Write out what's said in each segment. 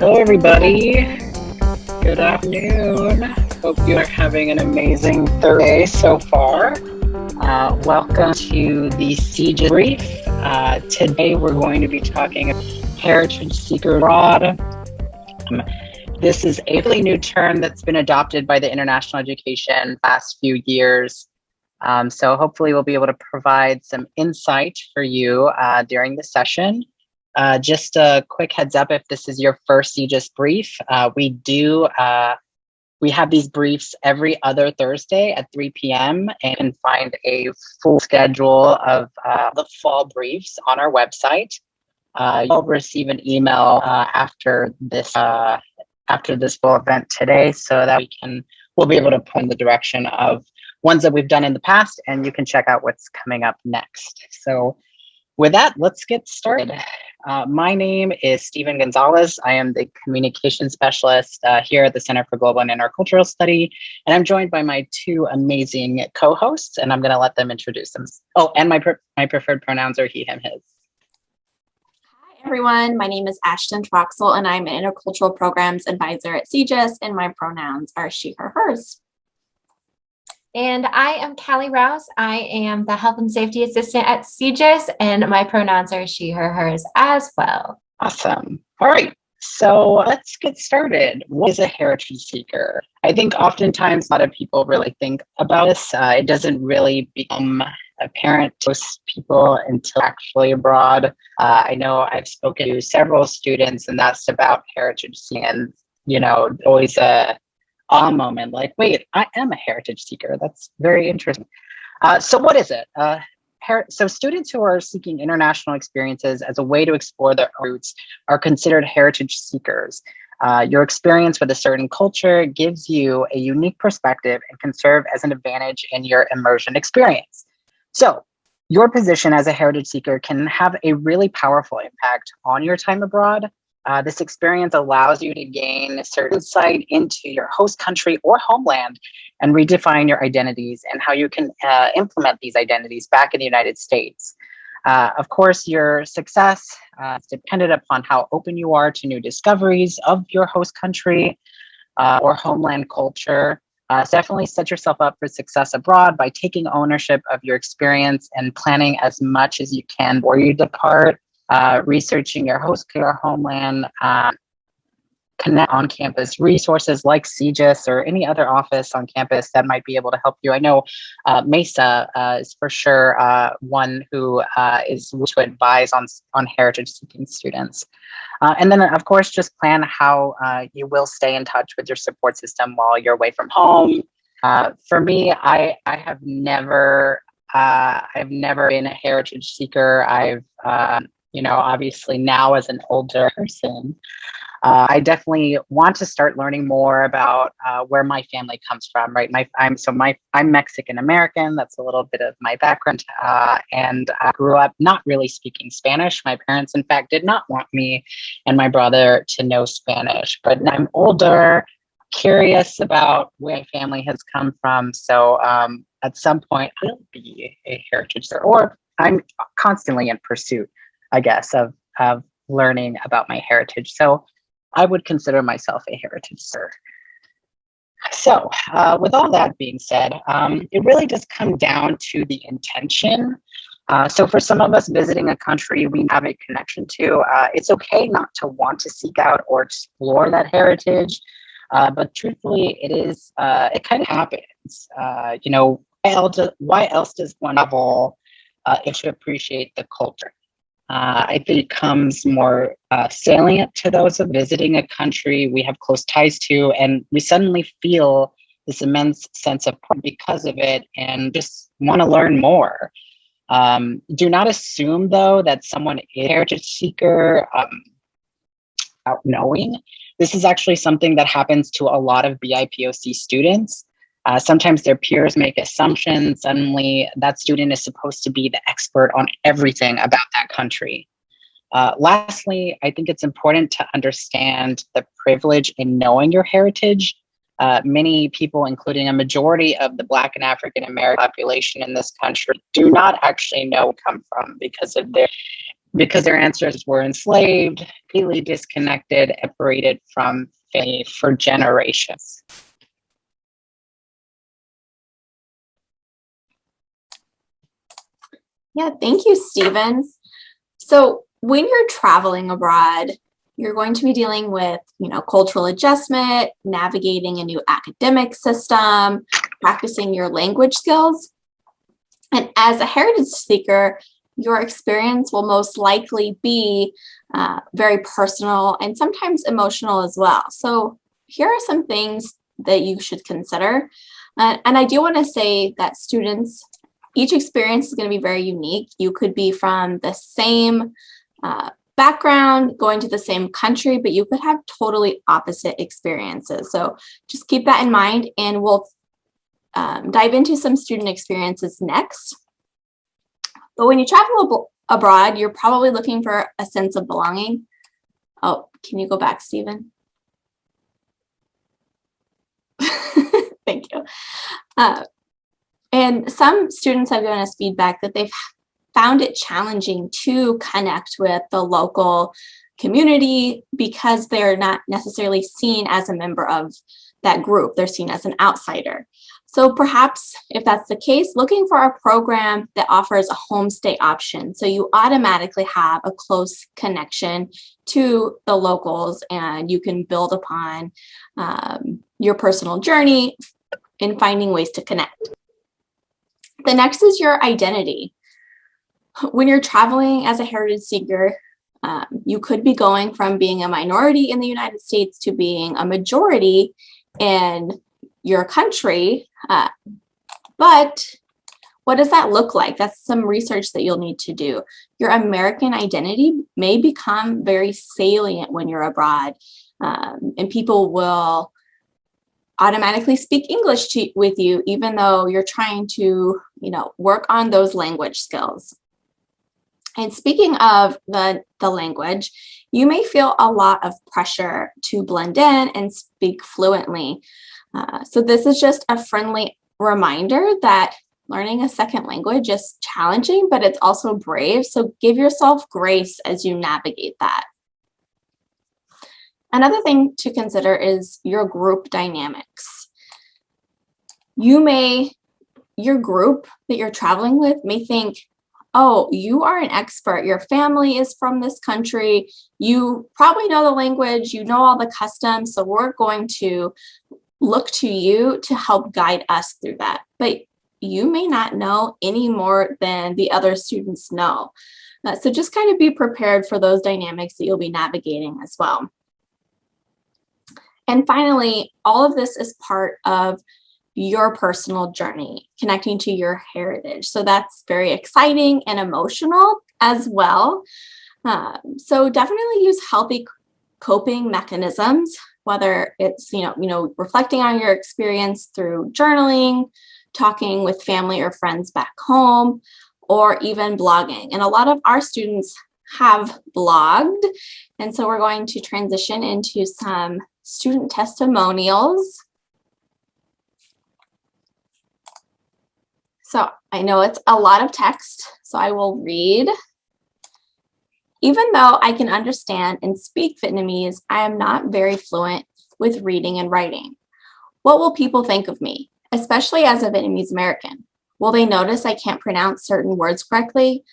Hello, everybody. Good afternoon. Hope you are having an amazing Thursday so far. Welcome to the Siege Brief. Today, we're going to be talking about heritage seeker abroad. This is a really new term that's been adopted by the international education the last few years. So hopefully, we'll be able to provide some insight for you during the session. Just a quick heads up, if this is your first CGIS brief, we have these briefs every other Thursday at 3 p.m. and you can find a full schedule of the fall briefs on our website. You'll receive an email after this full event today, so that we'll be able to point the direction of ones that we've done in the past, and you can check out what's coming up next. So with that, let's get started. My name is Stephen Gonzalez. I am the communication specialist here at the Center for Global and Intercultural Study, and I'm joined by my two amazing co-hosts, and I'm going to let them introduce them. Oh, and my preferred pronouns are he, him, his. Hi, everyone. My name is Ashton Troxel, and I'm an Intercultural Programs Advisor at CGIS, and my pronouns are she, her, hers. And I am Callie Rouse. I am the Health and Safety Assistant at CGIS, and my pronouns are she, her, hers as well. Awesome. All right. So let's get started. What is a heritage seeker? I think oftentimes a lot of people really think about this. It doesn't really become apparent to most people until actually abroad. I know I've spoken to several students and asked about heritage seeking, and always a moment like, wait, I am a heritage seeker. That's very interesting. So what is it? So students who are seeking international experiences as a way to explore their roots are considered heritage seekers. Your experience with a certain culture gives you a unique perspective and can serve as an advantage in your immersion experience. So your position as a heritage seeker can have a really powerful impact on your time abroad. This experience allows you to gain a certain insight into your host country or homeland and redefine your identities and how you can implement these identities back in the United States. Of course, your success is dependent upon how open you are to new discoveries of your host country or homeland culture. So definitely set yourself up for success abroad by taking ownership of your experience and planning as much as you can before you depart. Researching your host care homeland, connect on-campus resources like CGIS or any other office on campus that might be able to help you. I know MESA is for sure one who is to advise on heritage-seeking students. And then, of course, just plan how you will stay in touch with your support system while you're away from home. For me, I've never been a heritage seeker. I've obviously now as an older person, I definitely want to start learning more about where my family comes from, right? I'm Mexican American. That's a little bit of my background. And I grew up not really speaking Spanish. My parents, in fact, did not want me and my brother to know Spanish. But now I'm older, curious about where my family has come from. So at some point, I'll be a heritage seeker, or I'm constantly in pursuit, I guess, of learning about my heritage. So I would consider myself a heritage seeker. So with all that being said, it really does come down to the intention. So for some of us visiting a country we have a connection to, it's okay not to want to seek out or explore that heritage. But truthfully, it kind of happens. Why else does one travel if to appreciate the culture? I think it becomes more salient to those of visiting a country we have close ties to, and we suddenly feel this immense sense of pride because of it and just want to learn more. Do not assume, though, that someone is a heritage seeker without knowing. This is actually something that happens to a lot of BIPOC students. Sometimes their peers make assumptions. Suddenly, that student is supposed to be the expert on everything about that country. Lastly, I think it's important to understand the privilege in knowing your heritage. Many people, including a majority of the Black and African American population in this country, do not actually know where they come from because of their because their ancestors were enslaved, completely disconnected, separated from family for generations. Yeah, thank you, Stephen. So when you're traveling abroad, you're going to be dealing with, cultural adjustment, navigating a new academic system, practicing your language skills. And as a heritage seeker, your experience will most likely be very personal and sometimes emotional as well. So here are some things that you should consider. And I do want to say that students, each experience is going to be very unique. You could be from the same background, going to the same country, but you could have totally opposite experiences. So just keep that in mind, and we'll dive into some student experiences next. But when you travel abroad, you're probably looking for a sense of belonging. Oh, can you go back, Stephen? Thank you. And some students have given us feedback that they've found it challenging to connect with the local community because they're not necessarily seen as a member of that group. They're seen as an outsider. So perhaps if that's the case, looking for a program that offers a homestay option. So you automatically have a close connection to the locals and you can build upon your personal journey in finding ways to connect. The next is your identity. When you're traveling as a heritage seeker, you could be going from being a minority in the United States to being a majority in your country. But what does that look like? That's some research that you'll need to do. Your American identity may become very salient when you're abroad, and people will automatically speak English with you, even though you're trying to, work on those language skills. And speaking of the language, you may feel a lot of pressure to blend in and speak fluently. So this is just a friendly reminder that learning a second language is challenging, but it's also brave. So give yourself grace as you navigate that. Another thing to consider is your group dynamics. Your group that you're traveling with may think, oh, you are an expert. Your family is from this country. You probably know the language. You know all the customs. So we're going to look to you to help guide us through that. But you may not know any more than the other students know. So just kind of be prepared for those dynamics that you'll be navigating as well. And finally, all of this is part of your personal journey, connecting to your heritage. So that's very exciting and emotional as well. So definitely use healthy coping mechanisms, whether it's, reflecting on your experience through journaling, talking with family or friends back home, or even blogging. And a lot of our students have blogged. And so we're going to transition into some student testimonials. So I know it's a lot of text, so I will read. Even though I can understand and speak Vietnamese, I am not very fluent with reading and writing. What will people think of me, especially as a Vietnamese American? Will they notice I can't pronounce certain words correctly?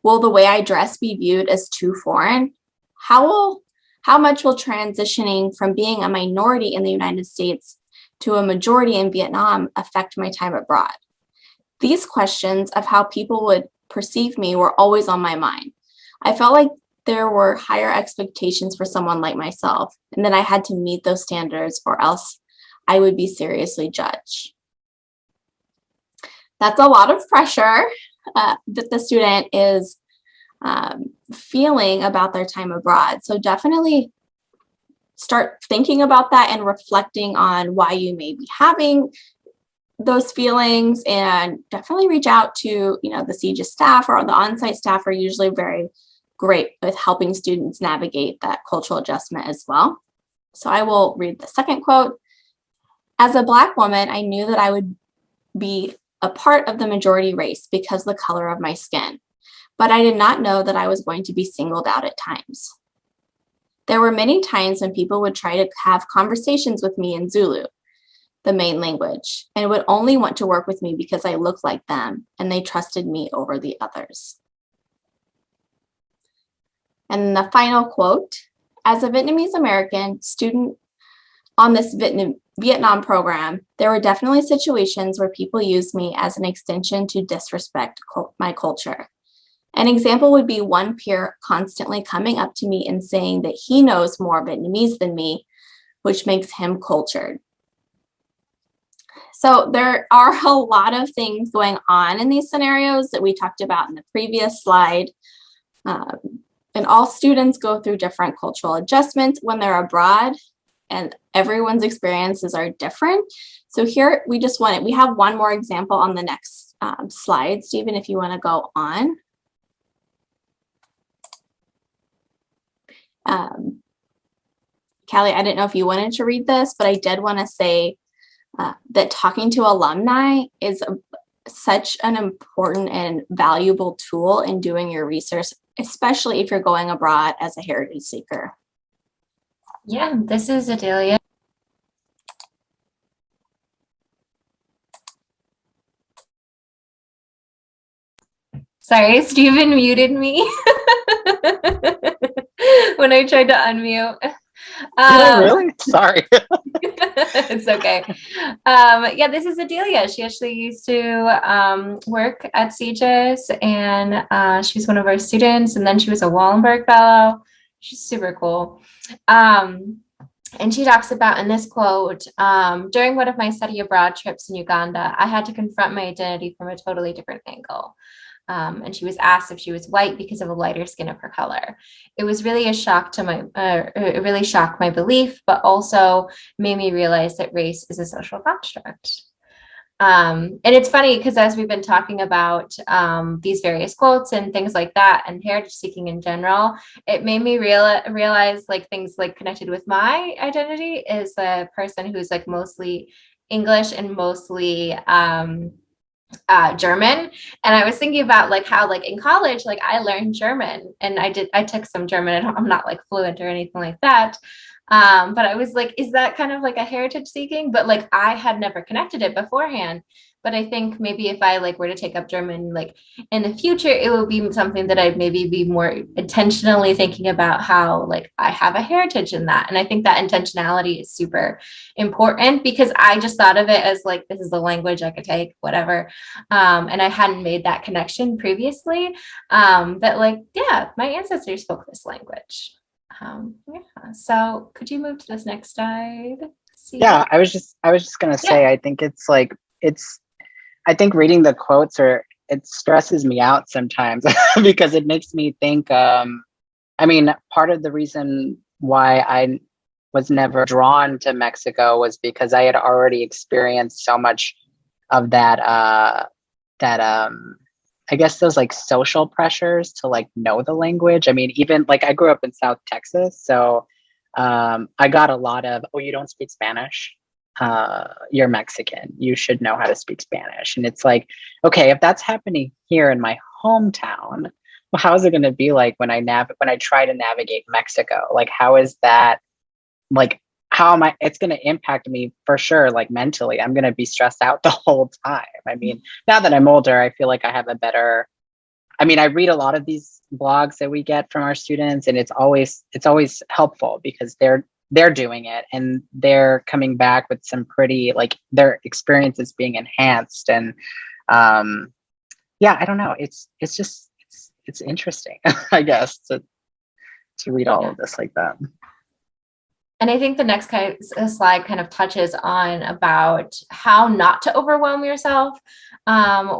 Will the way I dress be viewed as too foreign? How much will transitioning from being a minority in the United States to a majority in Vietnam affect my time abroad? These questions of how people would perceive me were always on my mind. I felt like there were higher expectations for someone like myself, and that I had to meet those standards or else I would be seriously judged. That's a lot of pressure that the student is feeling about their time abroad. So definitely start thinking about that and reflecting on why you may be having those feelings, and definitely reach out to, the CJIS staff, or the on-site staff are usually very great with helping students navigate that cultural adjustment as well. So I will read the second quote. As a Black woman, I knew that I would be a part of the majority race because of the color of my skin. but I did not know that I was going to be singled out at times. There were many times when people would try to have conversations with me in Zulu, the main language, and would only want to work with me because I looked like them and they trusted me over the others. And the final quote, as a Vietnamese American student on this Vietnam program, there were definitely situations where people used me as an extension to disrespect my culture. An example would be one peer constantly coming up to me and saying that he knows more Vietnamese than me, which makes him cultured. So there are a lot of things going on in these scenarios that we talked about in the previous slide. And all students go through different cultural adjustments when they're abroad, and everyone's experiences are different. So here we have one more example on the next slide. Stephen, if you want to go on. Callie, I didn't know if you wanted to read this, but I did want to say that talking to alumni is such an important and valuable tool in doing your research, especially if you're going abroad as a heritage seeker. Yeah, this is Adelia. Sorry, Stephen muted me when I tried to unmute. Did I really? Sorry. It's okay. Yeah, this is Adelia. She actually used to work at CJIS, and she's one of our students, and then she was a Wallenberg Fellow. She's super cool. And she talks about in this quote, during one of my study abroad trips in Uganda, I had to confront my identity from a totally different angle. And she was asked if she was white because of the lighter skin of her color. It was really a shock to it really shocked my belief, but also made me realize that race is a social construct. And it's funny because as we've been talking about these various quotes and things like that, and heritage seeking in general, it made me realize like things like connected with my identity is a person who's like mostly English and mostly German. And I was thinking about like how like in college, like I learned German and I took some German and I'm not like fluent or anything like that. But I was like, is that kind of like a heritage seeking? But like I had never connected it beforehand. But I think maybe if I like were to take up German, like in the future, it would be something that I'd maybe be more intentionally thinking about how like I have a heritage in that. And I think that intentionality is super important because I just thought of it as like, this is the language I could take, whatever. And I hadn't made that connection previously. That like, yeah, my ancestors spoke this language. Yeah. So could you move to this next slide? Yeah, I was just gonna say, I think it's like I think reading the quotes it stresses me out sometimes because it makes me think, I mean, part of the reason why I was never drawn to Mexico was because I had already experienced so much of that, I guess those like social pressures to like know the language. I mean, even like I grew up in South Texas, so I got a lot of, oh, you don't speak Spanish? You're Mexican. You should know how to speak Spanish. And it's like, okay, if that's happening here in my hometown, well, how is it going to be like when I try to navigate Mexico? Like, how is that? Like, how am I? It's going to impact me for sure. Like mentally, I'm going to be stressed out the whole time. I mean, now that I'm older, I feel like I have a better. I mean, I read a lot of these blogs that we get from our students, and it's always helpful because they're doing it and they're coming back with some pretty like their experiences being enhanced. And yeah, I don't know. It's interesting, I guess, to read all of this like that. And I think the next slide kind of touches on about how not to overwhelm yourself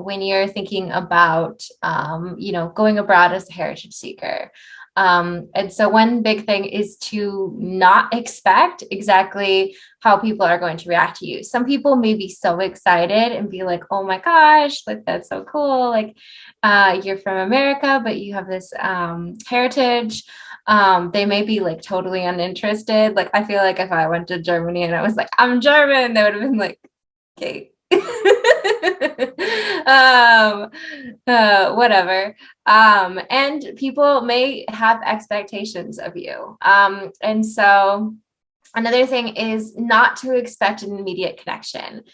when you're thinking about, going abroad as a heritage seeker. And so one big thing is to not expect exactly how people are going to react to you. Some people may be so excited and be like, oh my gosh, like that's so cool. Like you're from America, but you have this heritage. They may be like totally uninterested. Like I feel like if I went to Germany and I was like, I'm German, they would have been like, okay. Whatever. And people may have expectations of you. And so another thing is not to expect an immediate connection.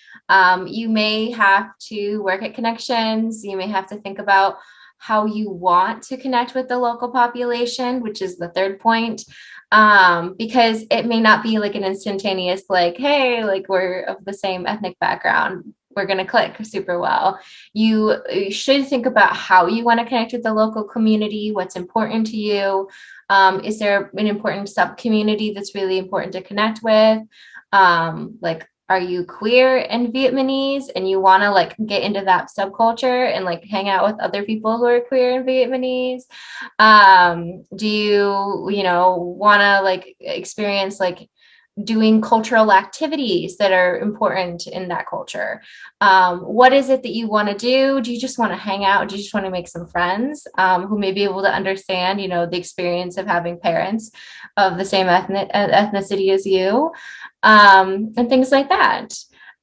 You may have to work at connections. You may have to think about how you want to connect with the local population, which is the third point. Because it may not be like an instantaneous, like, hey, like we're of the same ethnic background, we're going to click super well. You should think about how you want to connect with the local community, what's important to you. Is there an important sub community that's really important to connect with? Like, are you queer and Vietnamese and you want to like get into that subculture and like hang out with other people who are queer and Vietnamese? Do you want to like experience like doing cultural activities that are important in that culture? What is it that you want to do? Do you just want to hang out? Do you just want to make some friends who may be able to understand, the experience of having parents of the same ethnicity as you? And things like that.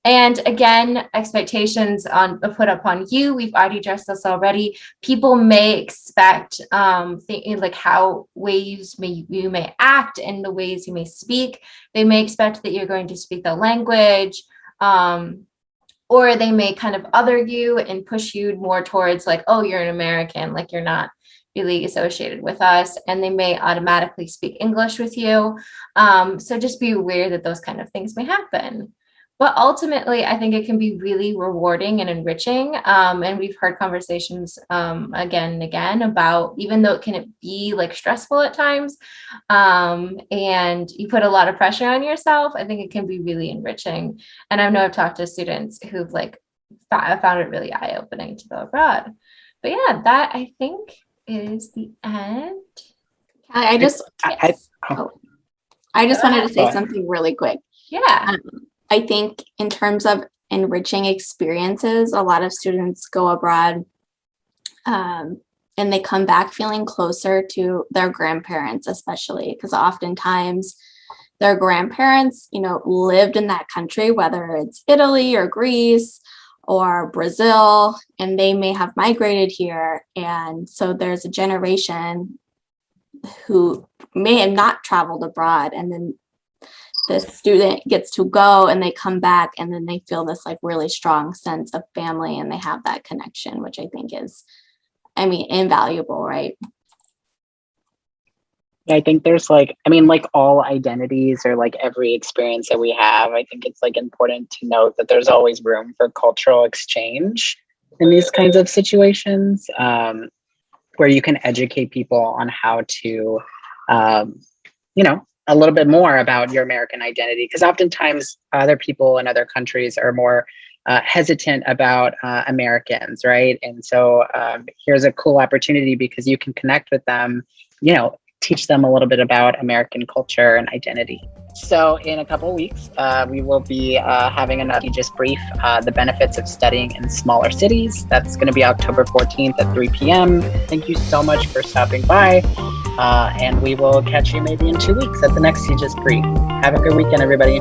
And again, expectations put upon you. We've already addressed this already. People may expect like how ways you may act and the ways you may speak. They may expect that you're going to speak the language, or they may kind of other you and push you more towards like, oh, you're an American, like you're not really associated with us, and they may automatically speak English with you. So just be aware that those kind of things may happen. But ultimately, I think it can be really rewarding and enriching. And we've heard conversations again and again about, even though it can be like stressful at times, and you put a lot of pressure on yourself, I think it can be really enriching. And I know I've talked to students who've like found it really eye-opening to go abroad. But yeah, that I think is the end. I just wanted to say something really quick. Yeah. I think in terms of enriching experiences, a lot of students go abroad and they come back feeling closer to their grandparents, especially because oftentimes their grandparents, lived in that country, whether it's Italy or Greece or Brazil, and they may have migrated here. And so there's a generation who may have not traveled abroad, and then the student gets to go and they come back and then they feel this like really strong sense of family and they have that connection, which I think is, invaluable, right? I think there's like all identities or like every experience that we have, I think it's like important to note that there's always room for cultural exchange in these kinds of situations, where you can educate people on how to, a little bit more about your American identity. Because oftentimes other people in other countries are more hesitant about Americans, right? And so here's a cool opportunity because you can connect with them, teach them a little bit about American culture and identity. So in a couple of weeks, we will be having another just brief, the benefits of studying in smaller cities. That's going to be October 14th at 3 p.m. Thank you so much for stopping by. And we will catch you maybe in 2 weeks at the next Just Brief. Have a good weekend, everybody.